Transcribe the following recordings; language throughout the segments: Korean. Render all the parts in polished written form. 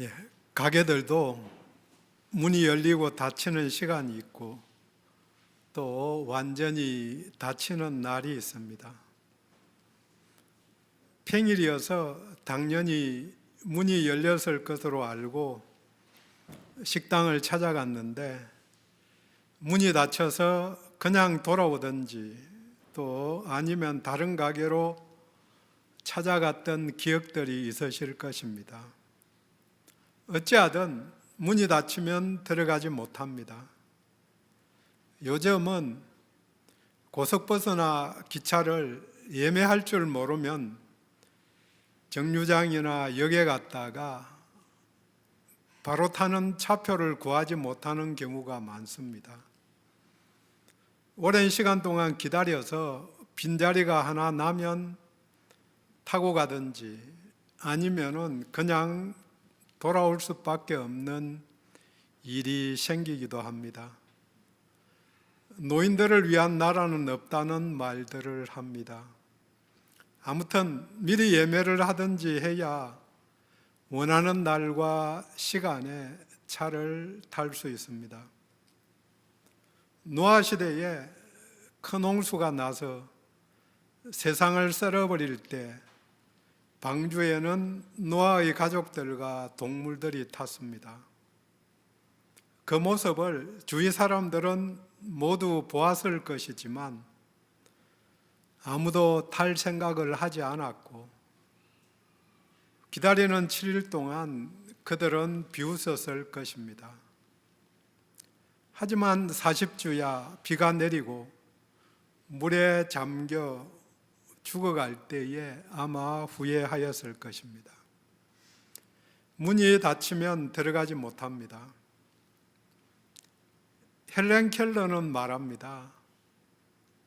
예, 가게들도 문이 열리고 닫히는 시간이 있고 또 완전히 닫히는 날이 있습니다. 평일이어서 당연히 문이 열렸을 것으로 알고 식당을 찾아갔는데 문이 닫혀서 그냥 돌아오든지 또 아니면 다른 가게로 찾아갔던 기억들이 있으실 것입니다. 어찌하든 문이 닫히면 들어가지 못합니다. 요즘은 고속버스나 기차를 예매할 줄 모르면 정류장이나 역에 갔다가 바로 타는 차표를 구하지 못하는 경우가 많습니다. 오랜 시간 동안 기다려서 빈자리가 하나 나면 타고 가든지 아니면은 그냥 돌아올 수밖에 없는 일이 생기기도 합니다. 노인들을 위한 나라는 없다는 말들을 합니다. 아무튼 미리 예매를 하든지 해야 원하는 날과 시간에 차를 탈 수 있습니다. 노아 시대에 큰 홍수가 나서 세상을 썰어버릴 때 방주에는 노아의 가족들과 동물들이 탔습니다. 그 모습을 주위 사람들은 모두 보았을 것이지만 아무도 탈 생각을 하지 않았고 기다리는 7일 동안 그들은 비웃었을 것입니다. 하지만 40주야 비가 내리고 물에 잠겨 죽어갈 때에 아마 후회하였을 것입니다. 문이 닫히면 들어가지 못합니다. 헬렌 켈러는 말합니다.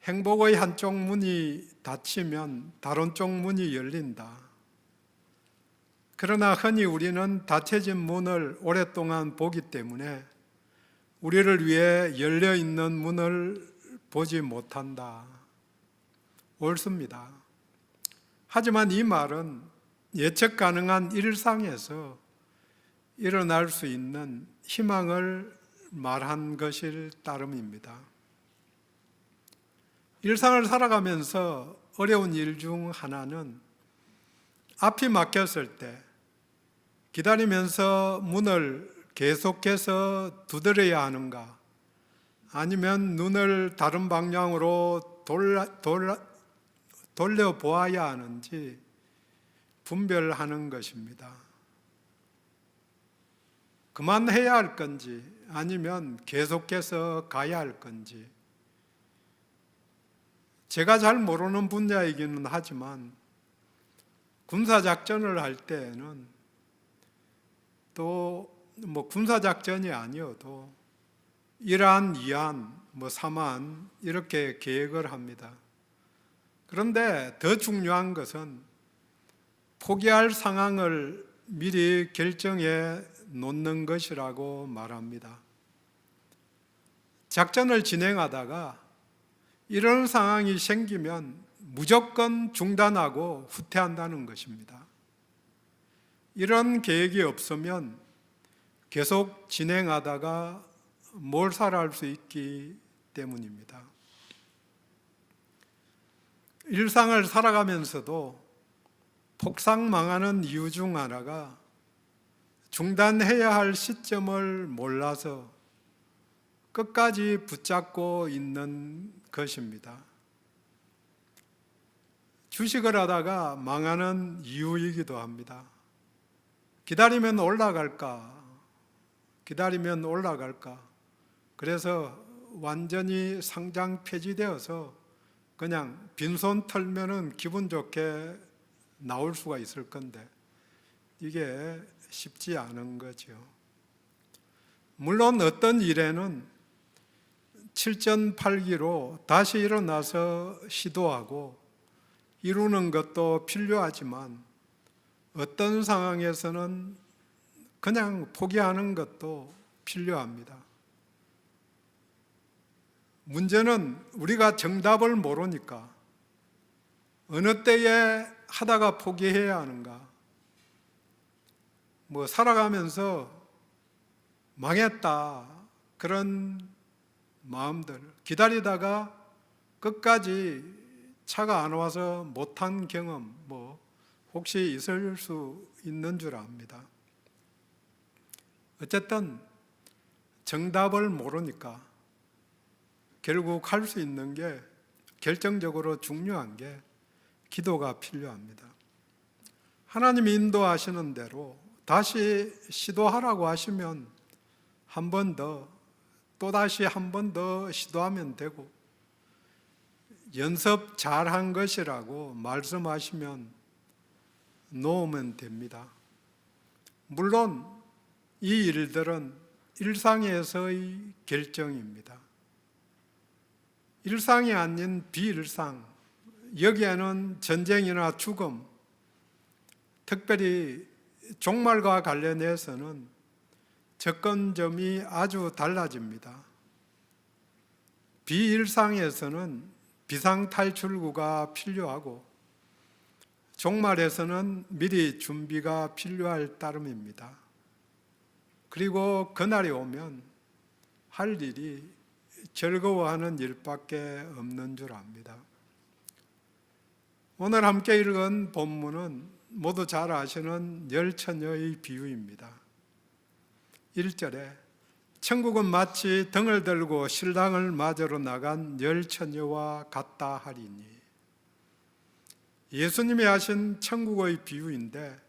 행복의 한쪽 문이 닫히면 다른 쪽 문이 열린다. 그러나 흔히 우리는 닫혀진 문을 오랫동안 보기 때문에 우리를 위해 열려있는 문을 보지 못한다. 옳습니다. 하지만 이 말은 예측 가능한 일상에서 일어날 수 있는 희망을 말한 것일 따름입니다. 일상을 살아가면서 어려운 일 중 하나는 앞이 막혔을 때 기다리면서 문을 계속해서 두드려야 하는가, 아니면 눈을 다른 방향으로 돌려보아야 하는지 분별하는 것입니다. 그만해야 할 건지 아니면 계속해서 가야 할 건지. 제가 잘 모르는 분야이기는 하지만 군사작전을 할 때에는 또 군사작전이 아니어도 1안, 2안, 3안 이렇게 계획을 합니다. 그런데 더 중요한 것은 포기할 상황을 미리 결정해 놓는 것이라고 말합니다. 작전을 진행하다가 이런 상황이 생기면 무조건 중단하고 후퇴한다는 것입니다. 이런 계획이 없으면 계속 진행하다가 몰살할 수 있기 때문입니다. 일상을 살아가면서도 폭삭망하는 이유 중 하나가 중단해야 할 시점을 몰라서 끝까지 붙잡고 있는 것입니다. 주식을 하다가 망하는 이유이기도 합니다. 기다리면 올라갈까? 그래서 완전히 상장 폐지되어서 그냥 빈손 털면은 기분 좋게 나올 수가 있을 건데 이게 쉽지 않은 거죠. 물론 어떤 일에는 칠전팔기로 다시 일어나서 시도하고 이루는 것도 필요하지만 어떤 상황에서는 그냥 포기하는 것도 필요합니다. 문제는 우리가 정답을 모르니까 어느 때에 하다가 포기해야 하는가, 살아가면서 망했다 그런 마음들, 기다리다가 끝까지 차가 안 와서 못한 경험 혹시 있을 수 있는 줄 압니다. 어쨌든 정답을 모르니까 결국 할 수 있는 게, 결정적으로 중요한 게 기도가 필요합니다. 하나님이 인도하시는 대로 다시 시도하라고 하시면 한 번 더, 또다시 한 번 더 시도하면 되고, 연습 잘한 것이라고 말씀하시면 놓으면 됩니다. 물론 이 일들은 일상에서의 결정입니다. 일상이 아닌 비일상, 여기에는 전쟁이나 죽음, 특별히 종말과 관련해서는 접근점이 아주 달라집니다. 비일상에서는 비상탈출구가 필요하고, 종말에서는 미리 준비가 필요할 따름입니다. 그리고 그날이 오면 할 일이 즐거워하는 일밖에 없는 줄 압니다. 오늘 함께 읽은 본문은 모두 잘 아시는 열 처녀의 비유입니다. 1절에 천국은 마치 등을 들고 신랑을 맞으러 나간 열 처녀와 같다 하리니, 예수님이 하신 천국의 비유인데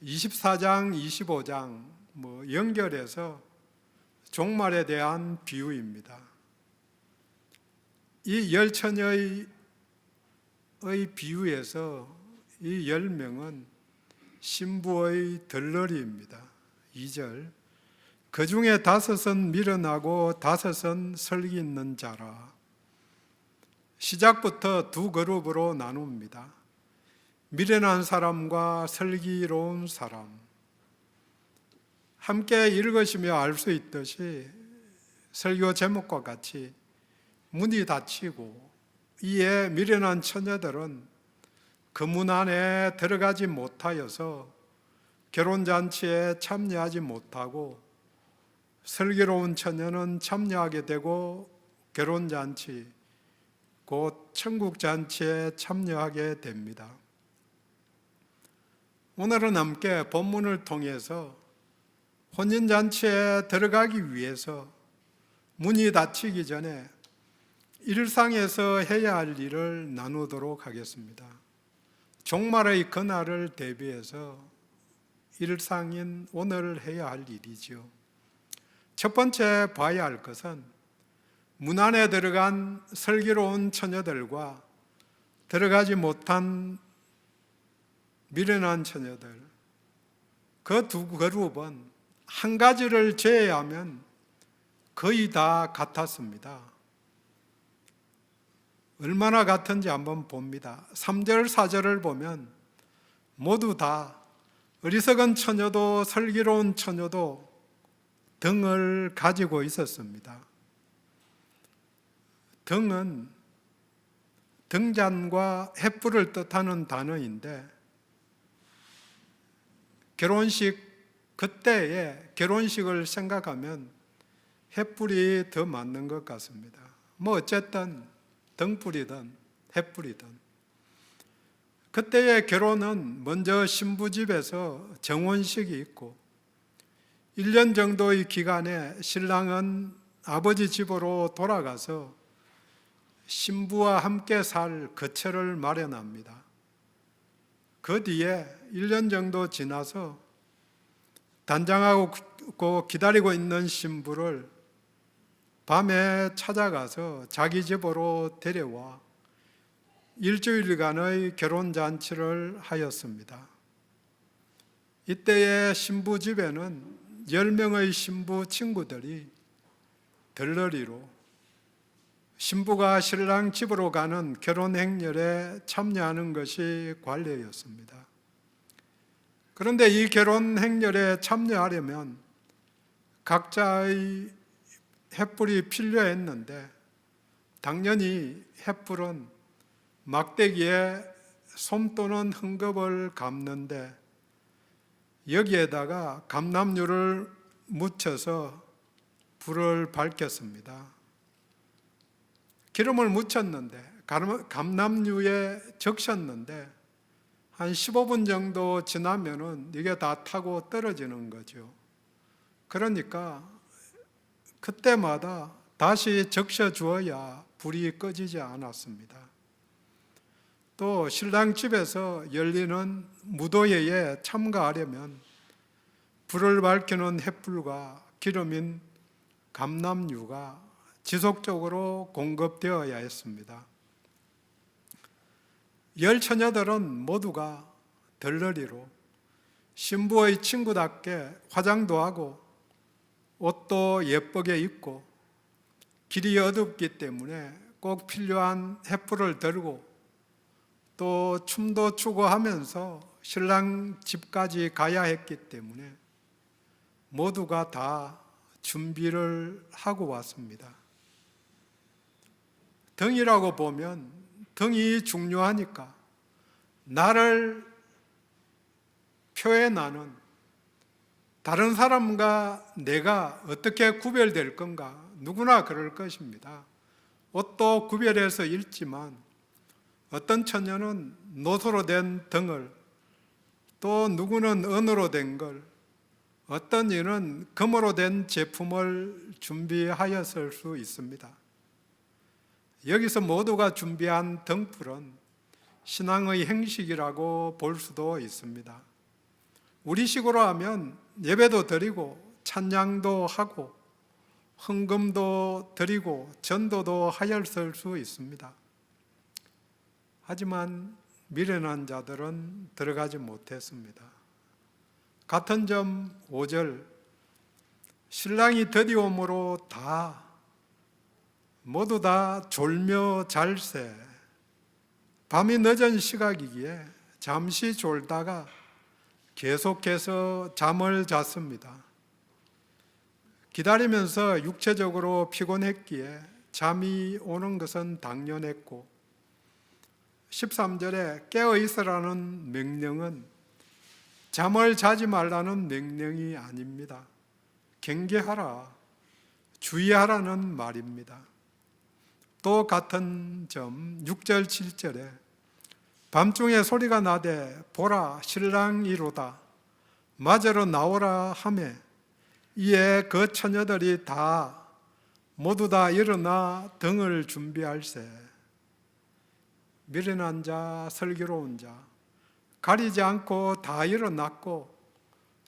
24장, 25장 연결해서 종말에 대한 비유입니다. 이 열 처녀의 비유에서 이 10명은 신부의 들러리입니다. 2절, 그 중에 5은 미련하고 5은 설기 있는 자라. 시작부터 두 그룹으로 나눕니다. 미련한 사람과 설기로운 사람. 함께 읽으시며 알 수 있듯이 설교 제목과 같이 문이 닫히고, 이에 미련한 처녀들은 그 문 안에 들어가지 못하여서 결혼잔치에 참여하지 못하고, 슬기로운 처녀는 참여하게 되고 결혼잔치, 곧 천국잔치에 참여하게 됩니다. 오늘은 함께 본문을 통해서 혼인잔치에 들어가기 위해서 문이 닫히기 전에 일상에서 해야 할 일을 나누도록 하겠습니다. 종말의 그날을 대비해서 일상인 오늘 해야 할 일이지요. 첫 번째 봐야 할 것은 문 안에 들어간 슬기로운 처녀들과 들어가지 못한 미련한 처녀들, 그 두 그룹은 한 가지를 제외하면 거의 다 같았습니다. 얼마나 같은지 한번 봅니다. 3절, 4절을 보면 모두 다 어리석은 처녀도 슬기로운 처녀도 등을 가지고 있었습니다. 등은 등잔과 횃불을 뜻하는 단어인데, 그때의 결혼식을 생각하면 횃불이 더 맞는 것 같습니다. 어쨌든 등불이든 횃불이든, 그때의 결혼은 먼저 신부 집에서 정혼식이 있고 1년 정도의 기간에 신랑은 아버지 집으로 돌아가서 신부와 함께 살 거처를 마련합니다. 그 뒤에 1년 정도 지나서 단장하고 기다리고 있는 신부를 밤에 찾아가서 자기 집으로 데려와 일주일간의 결혼잔치를 하였습니다. 이때의 신부 집에는 10명의 신부 친구들이 들러리로 신부가 신랑 집으로 가는 결혼 행렬에 참여하는 것이 관례였습니다. 그런데 이 결혼 행렬에 참여하려면 각자의 횃불이 필요했는데, 당연히 횃불은 막대기에 솜 또는 헝겊을 감는데 여기에다가 감람유를 묻혀서 불을 밝혔습니다. 기름을 묻혔는데, 감람유에 적셨는데 한 15분 정도 지나면은 이게 다 타고 떨어지는 거죠. 그러니까 그때마다 다시 적셔 주어야 불이 꺼지지 않았습니다. 또 신랑 집에서 열리는 무도회에 참가하려면 불을 밝히는 횃불과 기름인 감람유가 지속적으로 공급되어야 했습니다. 열 처녀들은 모두가 덜러리로 신부의 친구답게 화장도 하고 옷도 예쁘게 입고 길이 어둡기 때문에 꼭 필요한 횃불을 들고 또 춤도 추고 하면서 신랑 집까지 가야 했기 때문에 모두가 다 준비를 하고 왔습니다. 등이라고 보면 등이 중요하니까 나를 표현하는, 다른 사람과 내가 어떻게 구별될 건가, 누구나 그럴 것입니다. 옷도 구별해서 입지만 어떤 처녀는 노소로 된 등을, 또 누구는 은으로 된 걸, 어떤 이는 금으로 된 제품을 준비하였을 수 있습니다. 여기서 모두가 준비한 등불은 신앙의 행식이라고 볼 수도 있습니다. 우리식으로 하면 예배도 드리고 찬양도 하고 헌금도 드리고 전도도 하였을 수 있습니다. 하지만 미련한 자들은 들어가지 못했습니다. 같은 점 5절, 신랑이 드디움으로 모두 다 졸며 잘새, 밤이 늦은 시각이기에 잠시 졸다가 계속해서 잠을 잤습니다. 기다리면서 육체적으로 피곤했기에 잠이 오는 것은 당연했고, 13절에 깨어 있으라는 명령은 잠을 자지 말라는 명령이 아닙니다. 경계하라, 주의하라는 말입니다. 또 같은 점 6절 7절에 밤중에 소리가 나되 보라 신랑이로다 맞으러 나오라 하매 이에 그 처녀들이 모두 다 일어나 등을 준비할세. 미련한 자, 슬기로운 자, 가리지 않고 다 일어났고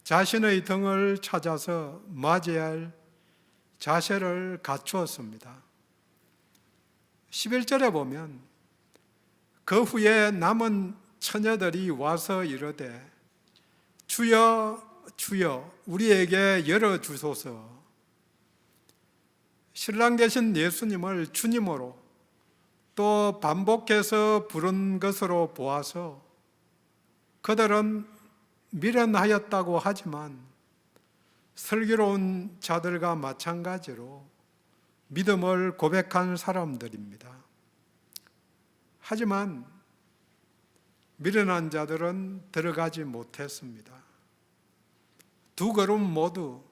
자신의 등을 찾아서 맞이할 자세를 갖추었습니다. 11절에 보면 그 후에 남은 처녀들이 와서 이르되 주여 주여 우리에게 열어주소서. 신랑 되신 예수님을 주님으로 또 반복해서 부른 것으로 보아서 그들은 미련하였다고 하지만 슬기로운 자들과 마찬가지로 믿음을 고백한 사람들입니다. 하지만 미련한 자들은 들어가지 못했습니다. 두 그룹 모두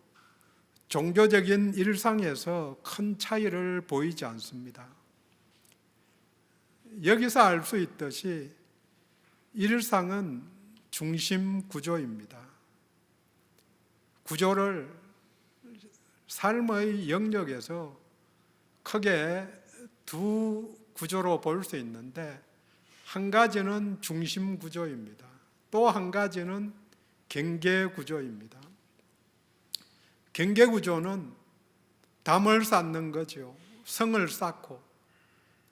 종교적인 일상에서 큰 차이를 보이지 않습니다. 여기서 알 수 있듯이 일상은 중심 구조입니다. 구조를 삶의 영역에서 크게 두 구조로 볼 수 있는데, 한 가지는 중심 구조입니다. 또 한 가지는 경계 구조입니다. 경계 구조는 담을 쌓는 거죠. 성을 쌓고,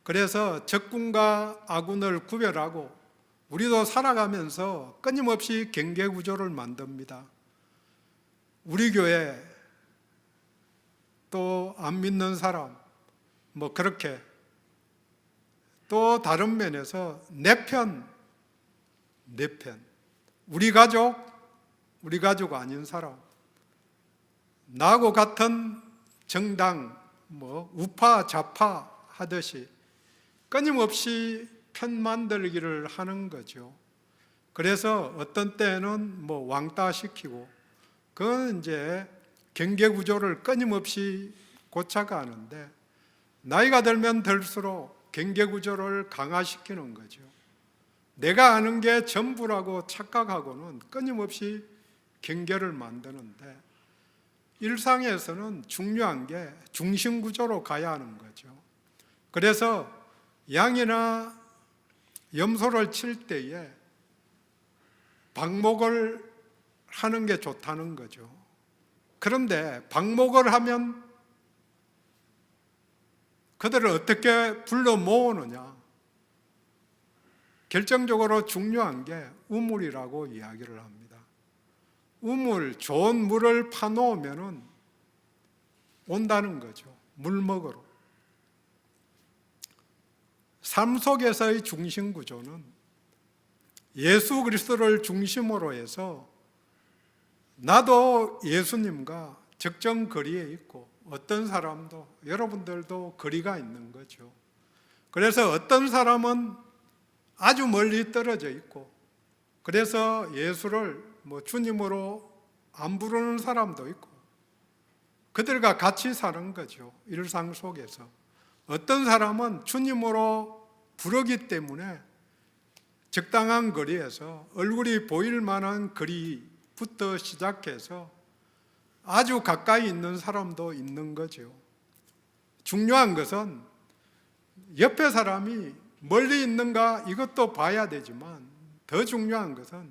그래서 적군과 아군을 구별하고 우리도 살아가면서 끊임없이 경계 구조를 만듭니다. 우리 교회 또 안 믿는 사람 그렇게, 또 다른 면에서 내 편, 우리 가족 아닌 사람, 나하고 같은 정당, 우파 좌파 하듯이 끊임없이 편 만들기를 하는 거죠. 그래서 어떤 때는 뭐 왕따 시키고, 그건 이제 경계 구조를 끊임없이 고쳐가는데, 나이가 들면 들수록 경계 구조를 강화시키는 거죠. 내가 아는 게 전부라고 착각하고는 끊임없이 경계를 만드는데, 일상에서는 중요한 게 중심 구조로 가야 하는 거죠. 그래서 양이나 염소를 칠 때에 방목을 하는 게 좋다는 거죠. 그런데 방목을 하면 그들을 어떻게 불러 모으느냐? 결정적으로 중요한 게 우물이라고 이야기를 합니다. 우물, 좋은 물을 파놓으면 온다는 거죠. 물 먹으러. 삶 속에서의 중심 구조는 예수 그리스도를 중심으로 해서 나도 예수님과 적정 거리에 있고, 어떤 사람도, 여러분들도 거리가 있는 거죠. 그래서 어떤 사람은 아주 멀리 떨어져 있고, 그래서 예수를 주님으로 안 부르는 사람도 있고, 그들과 같이 사는 거죠. 일상 속에서. 어떤 사람은 주님으로 부르기 때문에 적당한 거리에서 얼굴이 보일 만한 거리부터 시작해서 아주 가까이 있는 사람도 있는 거죠. 중요한 것은 옆에 사람이 멀리 있는가 이것도 봐야 되지만, 더 중요한 것은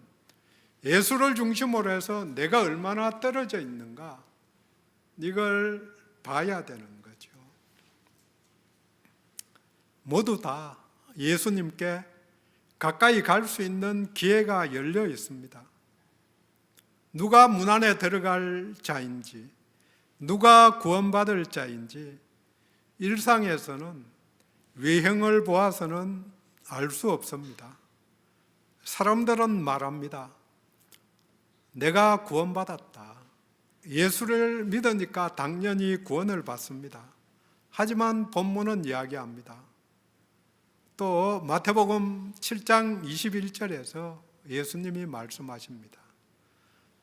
예수를 중심으로 해서 내가 얼마나 떨어져 있는가, 이걸 봐야 되는 거죠. 모두 다 예수님께 가까이 갈 수 있는 기회가 열려 있습니다. 누가 문 안에 들어갈 자인지, 누가 구원받을 자인지 일상에서는 외형을 보아서는 알 수 없습니다. 사람들은 말합니다. 내가 구원받았다. 예수를 믿으니까 당연히 구원을 받습니다. 하지만 본문은 이야기합니다. 또 마태복음 7장 21절에서 예수님이 말씀하십니다.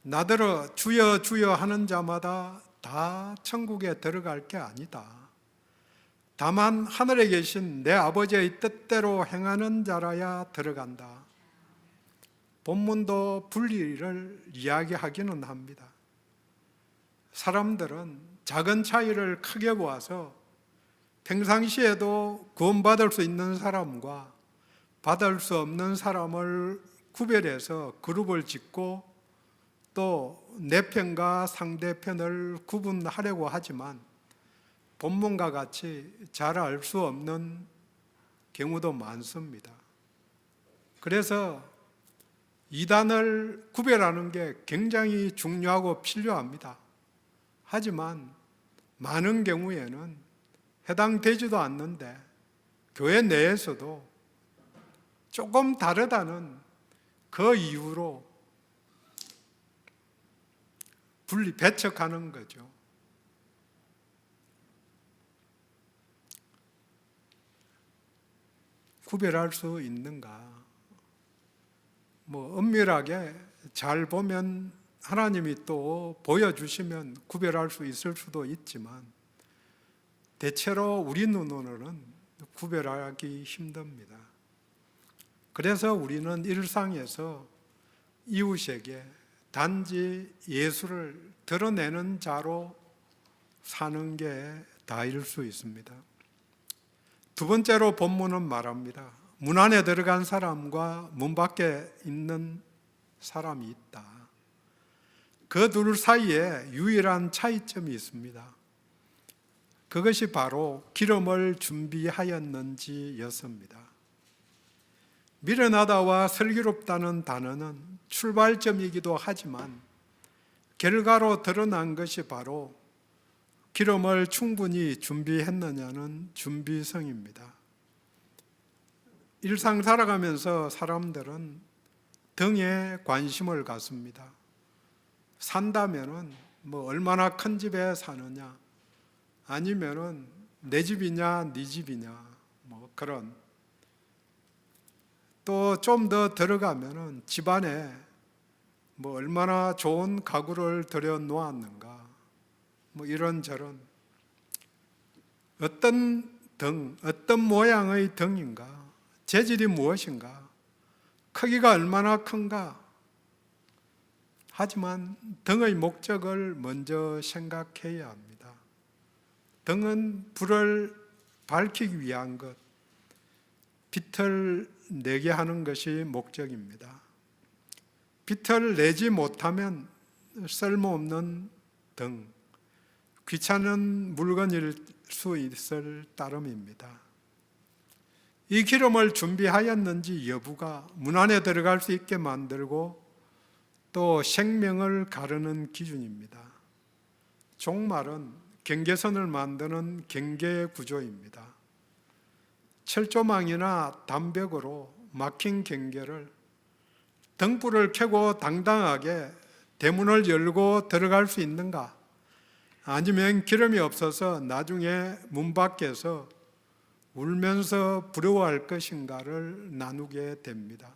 나더러 주여 주여 하는 자마다 다 천국에 들어갈 게 아니다. 다만 하늘에 계신 내 아버지의 뜻대로 행하는 자라야 들어간다. 본문도 분리를 이야기하기는 합니다. 사람들은 작은 차이를 크게 보아서 평상시에도 구원받을 수 있는 사람과 받을 수 없는 사람을 구별해서 그룹을 짓고 또 내 편과 상대편을 구분하려고 하지만 본문과 같이 잘 알 수 없는 경우도 많습니다. 그래서 이단을 구별하는 게 굉장히 중요하고 필요합니다. 하지만 많은 경우에는 해당되지도 않는데 교회 내에서도 조금 다르다는 그 이유로 배척하는 거죠. 구별할 수 있는가? 엄밀하게 잘 보면 하나님이 또 보여주시면 구별할 수 있을 수도 있지만, 대체로 우리 눈으로는 구별하기 힘듭니다. 그래서 우리는 일상에서 이웃에게 단지 예수를 드러내는 자로 사는 게 다일 수 있습니다. 두 번째로 본문은 말합니다. 문 안에 들어간 사람과 문 밖에 있는 사람이 있다. 그 둘 사이에 유일한 차이점이 있습니다. 그것이 바로 기름을 준비하였는지였습니다. 미련하다와 슬기롭다는 단어는 출발점이기도 하지만 결과로 드러난 것이 바로 기름을 충분히 준비했느냐는 준비성입니다. 일상 살아가면서 사람들은 등에 관심을 갖습니다. 산다면은 얼마나 큰 집에 사느냐, 아니면은 내 집이냐 네 집이냐, 그런 또 좀 더 들어가면은 집안에 뭐 얼마나 좋은 가구를 들여 놓았는가, 뭐 이런저런 어떤 등, 어떤 모양의 등인가, 재질이 무엇인가, 크기가 얼마나 큰가. 하지만 등의 목적을 먼저 생각해야 합니다. 등은 불을 밝히기 위한 것, 빛을 내게 하는 것이 목적입니다. 빛을 내지 못하면 쓸모없는 등, 귀찮은 물건일 수 있을 따름입니다. 이 기름을 준비하였는지 여부가 문 안에 들어갈 수 있게 만들고 또 생명을 가르는 기준입니다. 종말은 경계선을 만드는 경계 구조입니다. 철조망이나 담벽으로 막힌 경계를 등불을 켜고 당당하게 대문을 열고 들어갈 수 있는가? 아니면 기름이 없어서 나중에 문 밖에서 울면서 부러워할 것인가를 나누게 됩니다.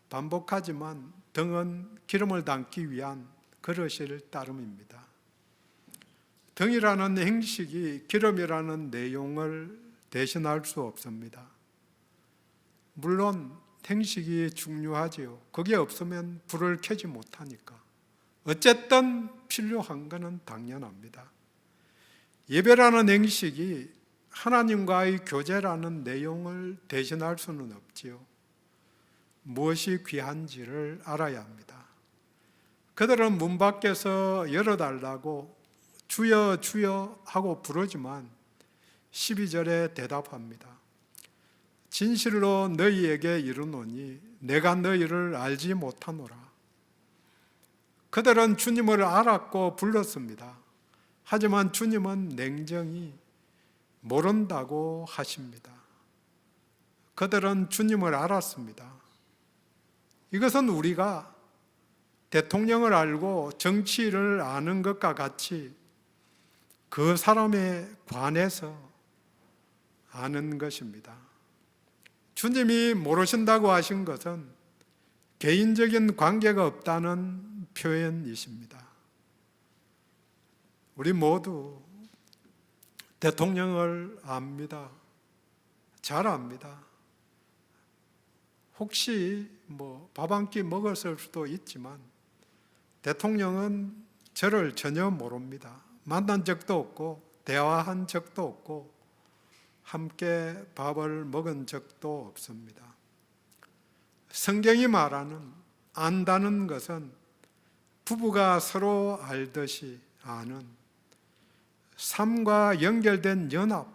반복하지만 등은 기름을 담기 위한 그릇일 따름입니다. 등이라는 행식이 기름이라는 내용을 대신할 수 없습니다. 물론 행식이 중요하지요. 그게 없으면 불을 켜지 못하니까. 어쨌든 필요한 것은 당연합니다. 예배라는 행식이 하나님과의 교제라는 내용을 대신할 수는 없지요. 무엇이 귀한지를 알아야 합니다. 그들은 문 밖에서 열어달라고 주여 주여 하고 부르지만 12절에 대답합니다. 진실로 너희에게 이르노니 내가 너희를 알지 못하노라. 그들은 주님을 알았고 불렀습니다. 하지만 주님은 냉정히 모른다고 하십니다. 그들은 주님을 알았습니다. 이것은 우리가 대통령을 알고 정치를 아는 것과 같이 그 사람에 관해서 아는 것입니다. 주님이 모르신다고 하신 것은 개인적인 관계가 없다는 표현이십니다. 우리 모두 대통령을 압니다. 잘 압니다. 혹시 밥 한 끼 먹었을 수도 있지만 대통령은 저를 전혀 모릅니다. 만난 적도 없고 대화한 적도 없고 함께 밥을 먹은 적도 없습니다. 성경이 말하는 안다는 것은 부부가 서로 알듯이 아는 삶과 연결된 연합,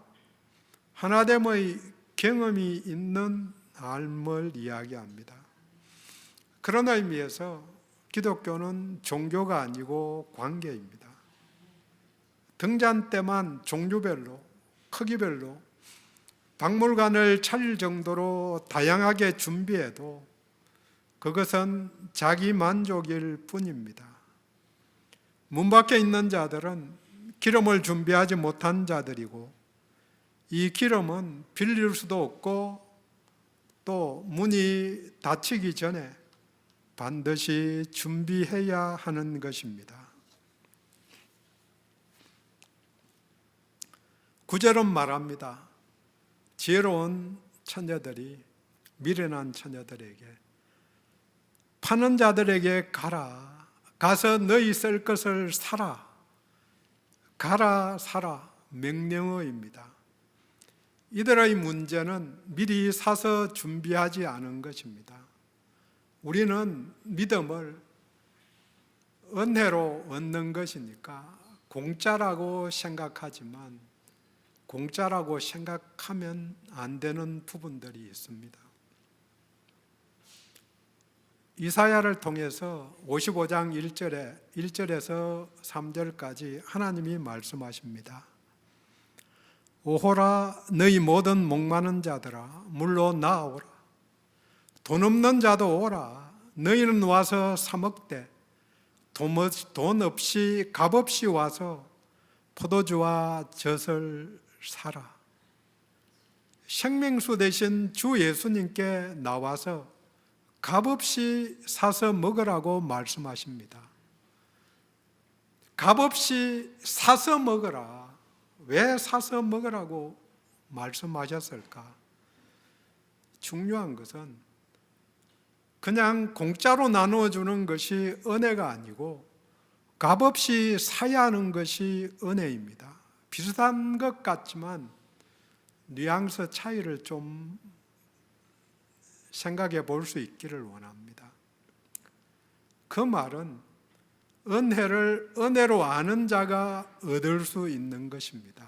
하나됨의 경험이 있는 삶을 이야기합니다. 그런 의미에서 기독교는 종교가 아니고 관계입니다. 등잔 때만 종류별로, 크기별로 박물관을 차릴 정도로 다양하게 준비해도 그것은 자기 만족일 뿐입니다. 문 밖에 있는 자들은 기름을 준비하지 못한 자들이고 이 기름은 빌릴 수도 없고 또 문이 닫히기 전에 반드시 준비해야 하는 것입니다. 9절은 말합니다. 지혜로운 처녀들이 미련한 처녀들에게 파는 자들에게 가라. 가서 너희 쓸 것을 사라. 가라 사라. 명령어입니다. 이들의 문제는 미리 사서 준비하지 않은 것입니다. 우리는 믿음을 은혜로 얻는 것이니까 공짜라고 생각하지만 공짜라고 생각하면 안 되는 부분들이 있습니다. 이사야를 통해서 55장 1절에서 3절까지 하나님이 말씀하십니다. 오호라 너희 모든 목마른 자들아 물로 나아오라. 돈 없는 자도 오라. 너희는 와서 사 먹되 돈 없이 값 없이 와서 포도주와 젖을 사라. 생명수 되신 주 예수님께 나와서 값없이 사서 먹으라고 말씀하십니다. 값없이 사서 먹으라. 왜 사서 먹으라고 말씀하셨을까? 중요한 것은 그냥 공짜로 나누어 주는 것이 은혜가 아니고 값없이 사야 하는 것이 은혜입니다. 비슷한 것 같지만 뉘앙스 차이를 좀 생각해 볼 수 있기를 원합니다. 그 말은 은혜를 은혜로 아는 자가 얻을 수 있는 것입니다.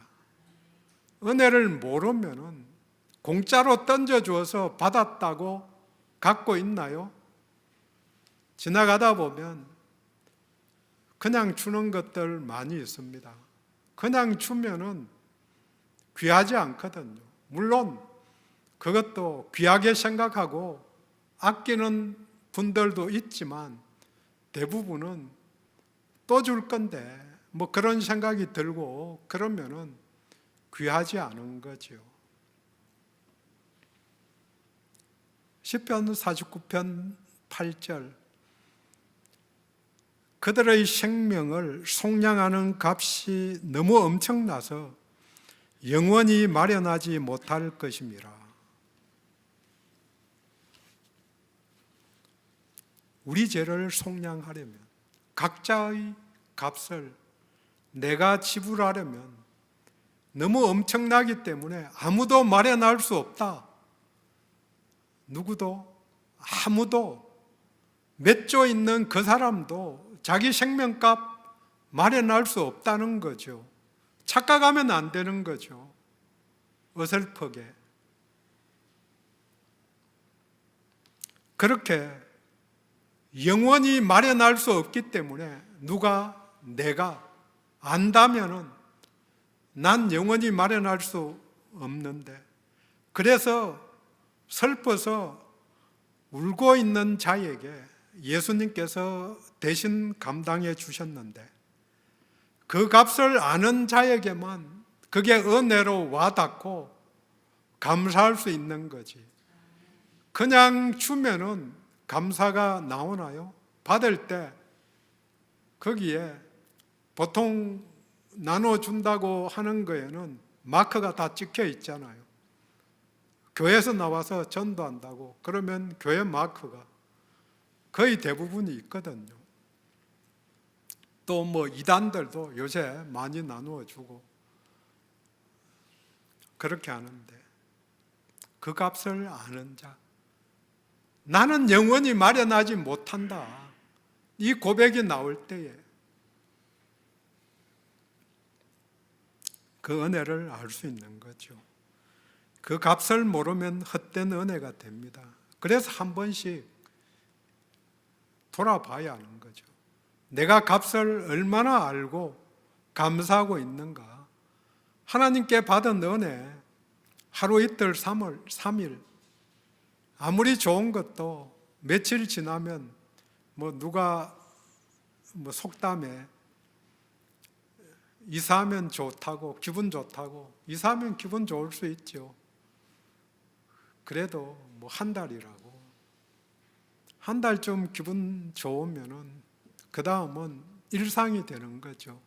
은혜를 모르면은 공짜로 던져주어서 받았다고 갖고 있나요? 지나가다 보면 그냥 주는 것들 많이 있습니다. 그냥 주면은 귀하지 않거든요. 물론 그것도 귀하게 생각하고 아끼는 분들도 있지만 대부분은 또 줄 건데 뭐 그런 생각이 들고 그러면은 귀하지 않은 거죠. 시편 49편 8절 그들의 생명을 속량하는 값이 너무 엄청나서 영원히 마련하지 못할 것임이라. 우리 죄를 속량하려면 각자의 값을 내가 지불하려면 너무 엄청나기 때문에 아무도 마련할 수 없다. 누구도 아무도 몇 조 있는 그 사람도 자기 생명값 마련할 수 없다는 거죠. 착각하면 안 되는 거죠. 어설프게. 그렇게 영원히 마련할 수 없기 때문에 내가 안다면은 난 영원히 마련할 수 없는데 그래서 슬퍼서 울고 있는 자에게 예수님께서 대신 감당해 주셨는데 그 값을 아는 자에게만 그게 은혜로 와닿고 감사할 수 있는 거지. 그냥 주면은 감사가 나오나요? 받을 때 거기에 보통 나눠준다고 하는 거에는 마크가 다 찍혀 있잖아요. 교회에서 나와서 전도한다고 그러면 교회 마크가 거의 대부분이 있거든요. 또 뭐 이단들도 요새 많이 나누어 주고 그렇게 하는데 그 값을 아는 자, 나는 영원히 마련하지 못한다. 이 고백이 나올 때에 그 은혜를 알 수 있는 거죠. 그 값을 모르면 헛된 은혜가 됩니다. 그래서 한 번씩 돌아봐야 하는 거죠. 내가 값을 얼마나 알고 감사하고 있는가. 하나님께 받은 은혜 하루 이틀 3일 아무리 좋은 것도 며칠 지나면 누가 속담에 이사하면 좋다고 기분 좋다고 이사하면 기분 좋을 수 있죠. 그래도 한 달이라고 한 달쯤 기분 좋으면은 그 다음은 일상이 되는 거죠.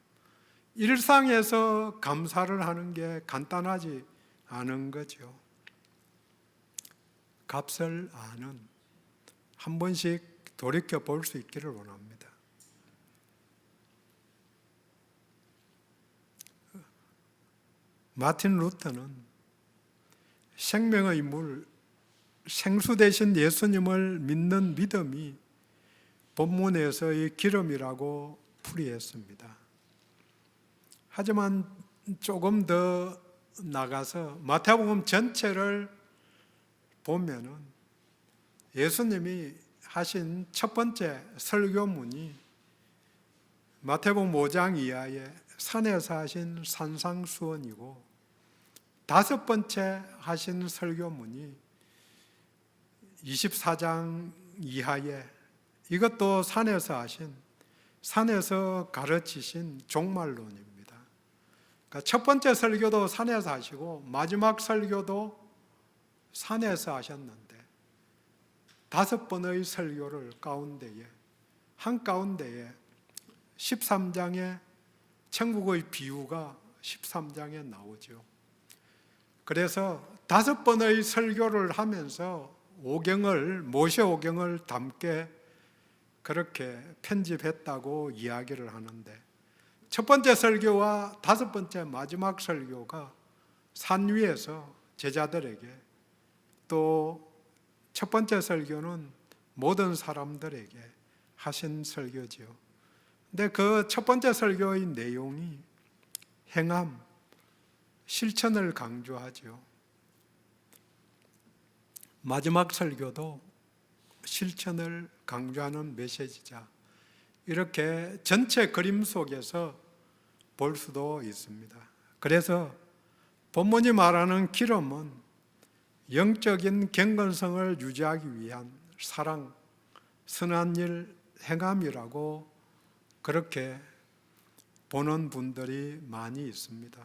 일상에서 감사를 하는 게 간단하지 않은 거죠. 값을 아는 한 번씩 돌이켜 볼 수 있기를 원합니다. 마틴 루터는 생명의 물, 생수 되신 예수님을 믿는 믿음이 본문에서의 기름이라고 풀이했습니다. 하지만 조금 더 나가서 마태복음 전체를 보면은 예수님이 하신 첫 번째 설교문이 마태복음 5장 이하의 산에서 하신 산상수훈이고 다섯 번째 하신 설교문이 24장 이하의 이것도 산에서 가르치신 종말론입니다. 그러니까 첫 번째 설교도 산에서 하시고 마지막 설교도 산에서 하셨는데 5번의 설교를 가운데에 한가운데에 13장에 천국의 비유가 13장에 나오죠. 그래서 5번의 설교를 하면서 모세오경을 담게 그렇게 편집했다고 이야기를 하는데, 첫 번째 설교와 5번째 마지막 설교가 산 위에서 제자들에게, 또 첫 번째 설교는 모든 사람들에게 하신 설교지요. 근데 그 첫 번째 설교의 내용이 행함, 실천을 강조하죠. 마지막 설교도 실천을 강조하는 메시지자, 이렇게 전체 그림 속에서 볼 수도 있습니다. 그래서 본문이 말하는 기름은 영적인 경건성을 유지하기 위한 사랑, 선한 일, 행함이라고 그렇게 보는 분들이 많이 있습니다.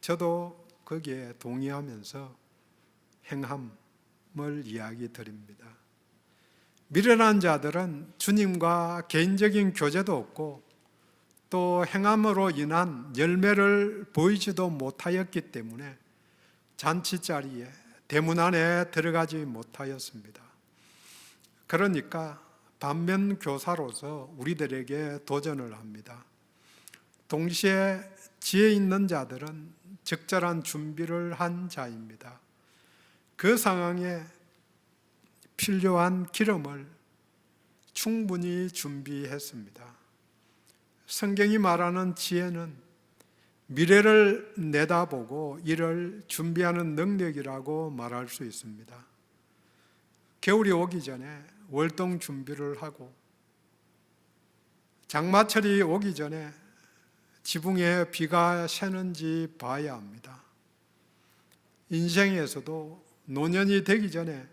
저도 거기에 동의하면서 행함을 이야기 드립니다. 미련한 자들은 주님과 개인적인 교제도 없고 또 행함으로 인한 열매를 보이지도 못하였기 때문에 잔치자리에 대문 안에 들어가지 못하였습니다. 그러니까 반면 교사로서 우리들에게 도전을 합니다. 동시에 지혜 있는 자들은 적절한 준비를 한 자입니다. 그 상황에 필요한 기름을 충분히 준비했습니다. 성경이 말하는 지혜는 미래를 내다보고 이를 준비하는 능력이라고 말할 수 있습니다. 겨울이 오기 전에 월동 준비를 하고, 장마철이 오기 전에 지붕에 비가 새는지 봐야 합니다. 인생에서도 노년이 되기 전에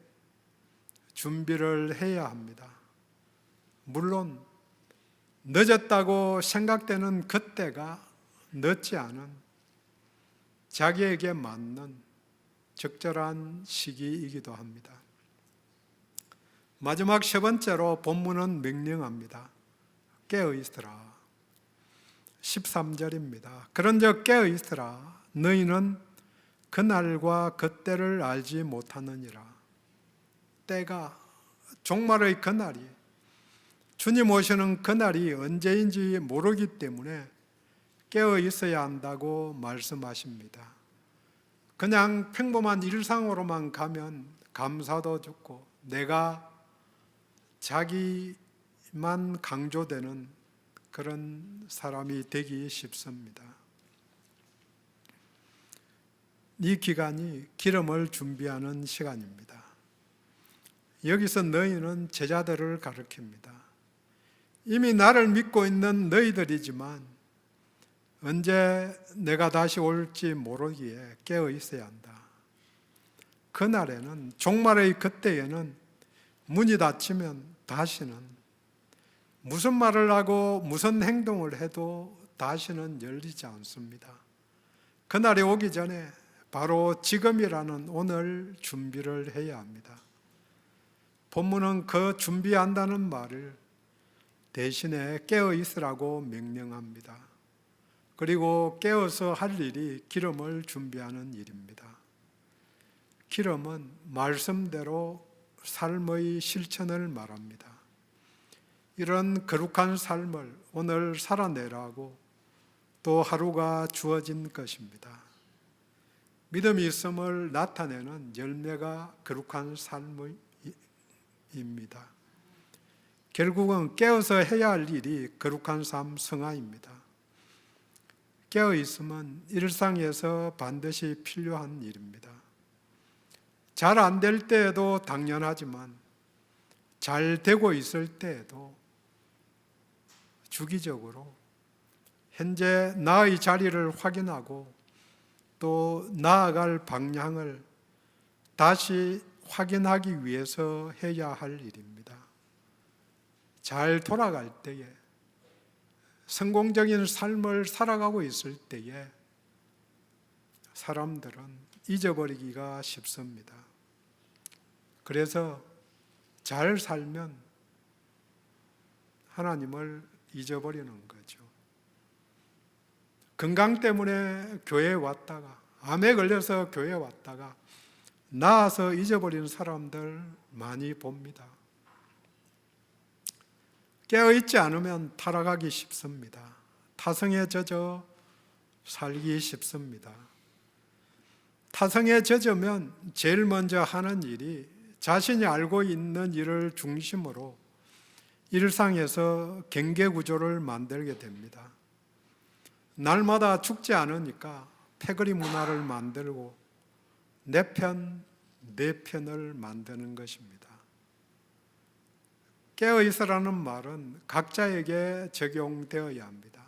준비를 해야 합니다. 물론 늦었다고 생각되는 그때가 늦지 않은, 자기에게 맞는 적절한 시기이기도 합니다. 마지막 세 번째로 본문은 명령합니다. 깨어 있으라. 13절입니다. 그런즉 깨어 있으라. 너희는 그날과 그때를 알지 못하느니라. 때가, 종말의 그날이, 주님 오시는 그날이 언제인지 모르기 때문에 깨어 있어야 한다고 말씀하십니다. 그냥 평범한 일상으로만 가면 감사도 적고 내가 자기만 강조되는 그런 사람이 되기 쉽습니다. 이 기간이 기름을 준비하는 시간입니다. 여기서 너희는 제자들을 가리킵니다. 이미 나를 믿고 있는 너희들이지만 언제 내가 다시 올지 모르기에 깨어 있어야 한다. 그날에는, 종말의 그때에는 문이 닫히면 다시는, 무슨 말을 하고 무슨 행동을 해도 다시는 열리지 않습니다. 그날이 오기 전에 바로 지금이라는 오늘 준비를 해야 합니다. 본문은 그 준비한다는 말을 대신에 깨어 있으라고 명령합니다. 그리고 깨어서 할 일이 기름을 준비하는 일입니다. 기름은 말씀대로 삶의 실천을 말합니다. 이런 거룩한 삶을 오늘 살아내라고 또 하루가 주어진 것입니다. 믿음이 있음을 나타내는 열매가 거룩한 삶입니다. 결국은 깨어서 해야 할 일이 거룩한 삶 성화입니다. 깨어 있음은 일상에서 반드시 필요한 일입니다. 잘 안 될 때에도 당연하지만 잘 되고 있을 때에도 주기적으로 현재 나의 자리를 확인하고 또 나아갈 방향을 다시 확인하기 위해서 해야 할 일입니다. 잘 돌아갈 때에, 성공적인 삶을 살아가고 있을 때에 사람들은 잊어버리기가 쉽습니다. 그래서 잘 살면 하나님을 잊어버리는 거죠. 건강 때문에 교회에 왔다가, 암에 걸려서 교회에 왔다가 나아서 잊어버리는 사람들 많이 봅니다. 깨어있지 않으면 타락하기 쉽습니다. 타성에 젖어 살기 쉽습니다. 타성에 젖으면 제일 먼저 하는 일이 자신이 알고 있는 일을 중심으로 일상에서 경계구조를 만들게 됩니다. 날마다 죽지 않으니까 패거리 문화를 만들고 내 편, 내 편을 만드는 것입니다. 깨어있으라는 말은 각자에게 적용되어야 합니다.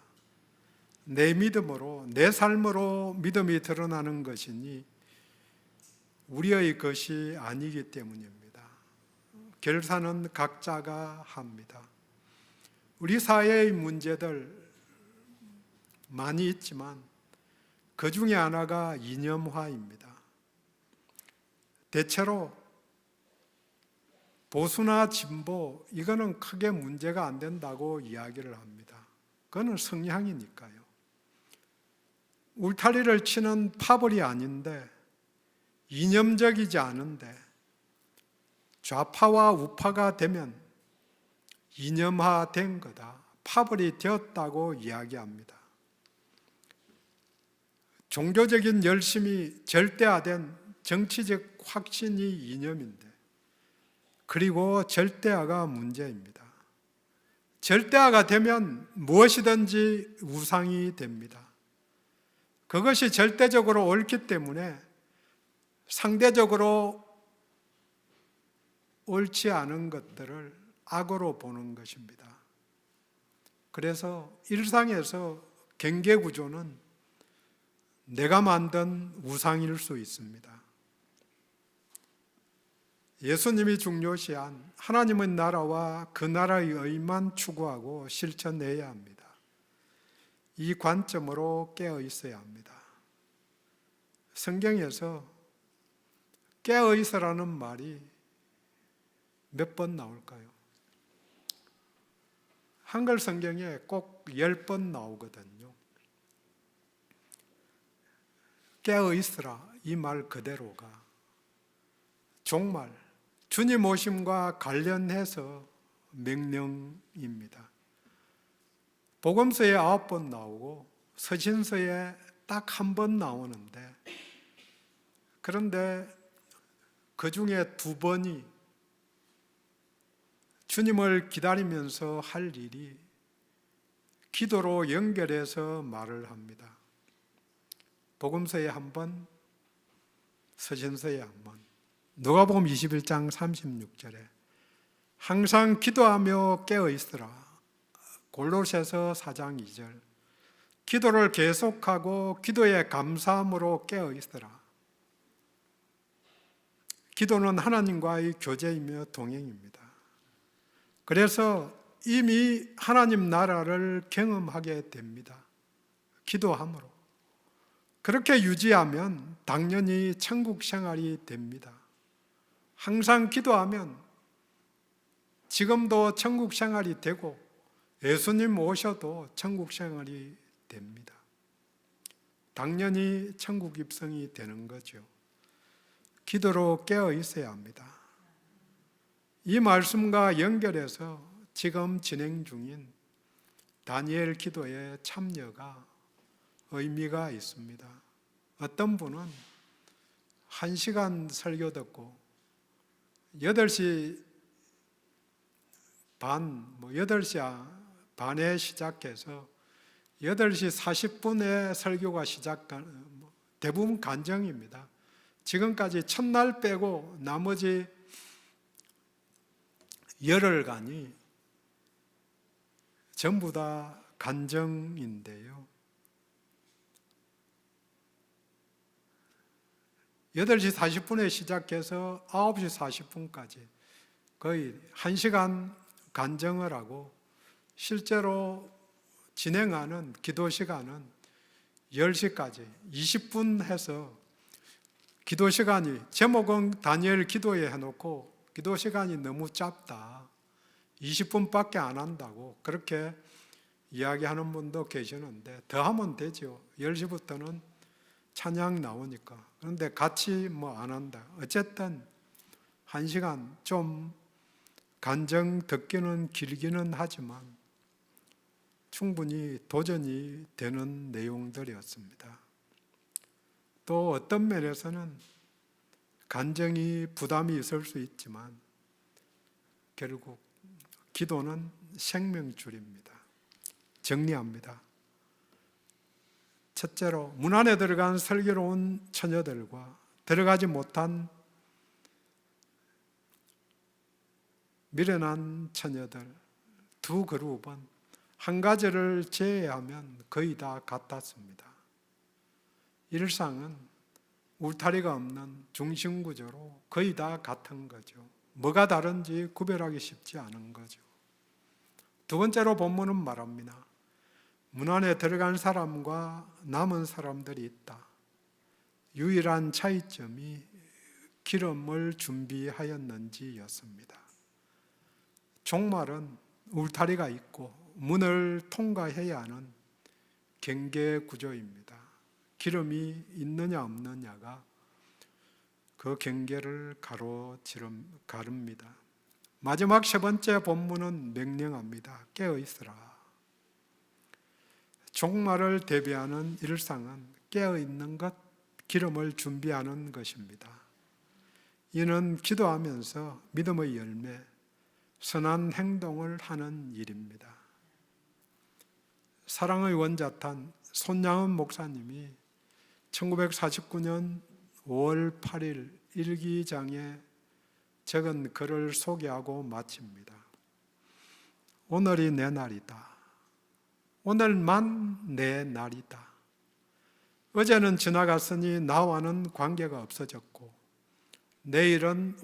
내 믿음으로, 내 삶으로 믿음이 드러나는 것이니 우리의 것이 아니기 때문입니다. 결산은 각자가 합니다. 우리 사회의 문제들 많이 있지만 그 중에 하나가 이념화입니다. 대체로 보수나 진보, 이거는 크게 문제가 안 된다고 이야기를 합니다. 그거는 성향이니까요. 울타리를 치는 파벌이 아닌데, 이념적이지 않은데 좌파와 우파가 되면 이념화된 거다, 파벌이 되었다고 이야기합니다. 종교적인 열심이 절대화된 정치적 확신이 이념인데, 그리고 절대화가 문제입니다. 절대화가 되면 무엇이든지 우상이 됩니다. 그것이 절대적으로 옳기 때문에 상대적으로 옳지 않은 것들을 악으로 보는 것입니다. 그래서 일상에서 경계구조는 내가 만든 우상일 수 있습니다. 예수님이 중요시한 하나님의 나라와 그 나라의 의만 추구하고 실천해야 합니다. 이 관점으로 깨어 있어야 합니다. 성경에서 깨어 있으라는 말이 몇 번 나올까요? 한글 성경에 꼭 10번 나오거든요. 깨어 있으라, 이 말 그대로가 정말 주님 오심과 관련해서 명령입니다. 복음서에 9번 나오고 서신서에 딱 1번 나오는데, 그런데 그 중에 2번이 주님을 기다리면서 할 일이 기도로 연결해서 말을 합니다. 복음서에 1번, 서신서에 1번. 누가복음 21장 36절에 항상 기도하며 깨어 있으라. 골로새서 4장 2절. 기도를 계속하고 기도에 감사함으로 깨어 있으라. 기도는 하나님과의 교제이며 동행입니다. 그래서 이미 하나님 나라를 경험하게 됩니다. 기도함으로. 그렇게 유지하면 당연히 천국 생활이 됩니다. 항상 기도하면 지금도 천국 생활이 되고 예수님 오셔도 천국 생활이 됩니다. 당연히 천국 입성이 되는 거죠. 기도로 깨어 있어야 합니다. 이 말씀과 연결해서 지금 진행 중인 다니엘 기도의 참여가 의미가 있습니다. 어떤 분은 1시간 설교 듣고 8시 반, 8시 반에 시작해서 8시 40분에 설교가 대부분 간증입니다. 지금까지 첫날 빼고 나머지 열흘간이 전부 다 간증인데요. 8시 40분에 시작해서 9시 40분까지 거의 1시간 간증을 하고, 실제로 진행하는 기도 시간은 10시까지 20분 해서 기도 시간이, 제목은 다니엘 기도에 해놓고 기도 시간이 너무 짧다, 20분밖에 안 한다고 그렇게 이야기하는 분도 계시는데, 더 하면 되죠. 10시부터는 찬양 나오니까. 그런데 같이 안 한다. 어쨌든 1시간, 좀 간증 듣기는 길기는 하지만 충분히 도전이 되는 내용들이었습니다. 또 어떤 면에서는 간증이 부담이 있을 수 있지만 결국 기도는 생명줄입니다. 정리합니다. 첫째로, 문 안에 들어간 슬기로운 처녀들과 들어가지 못한 미련한 처녀들 두 그룹은 한 가지를 제외하면 거의 다 같았습니다. 일상은 울타리가 없는 중심구조로 거의 다 같은 거죠. 뭐가 다른지 구별하기 쉽지 않은 거죠. 두 번째로 본문은 말합니다. 문 안에 들어간 사람과 남은 사람들이 있다. 유일한 차이점이 기름을 준비하였는지였습니다. 종말은 울타리가 있고 문을 통과해야 하는 경계 구조입니다. 기름이 있느냐 없느냐가 그 경계를 가릅니다. 마지막 세 번째 본문은 명령합니다. 깨어 있으라. 종말을 대비하는 일상은 깨어 있는 것, 기름을 준비하는 것입니다. 이는 기도하면서 믿음의 열매, 선한 행동을 하는 일입니다. 사랑의 원자탄 손양은 목사님이 1949년 5월 8일 일기장에 적은 글을 소개하고 마칩니다. 오늘이 내 날이다. 오늘만 내 날이다. 어제는 지나갔으니 나와는 관계가 없어졌고 내일은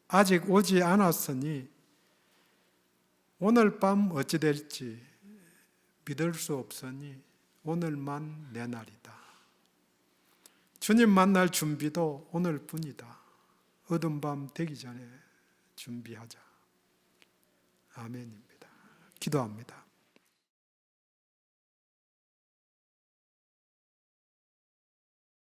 아직 오지 않았으니 오늘 밤 어찌 될지 믿을 수 없으니 오늘만 내 날이다. 주님 만날 준비도 오늘뿐이다. 어두운 밤 되기 전에 준비하자. 아멘입니다. 기도합니다.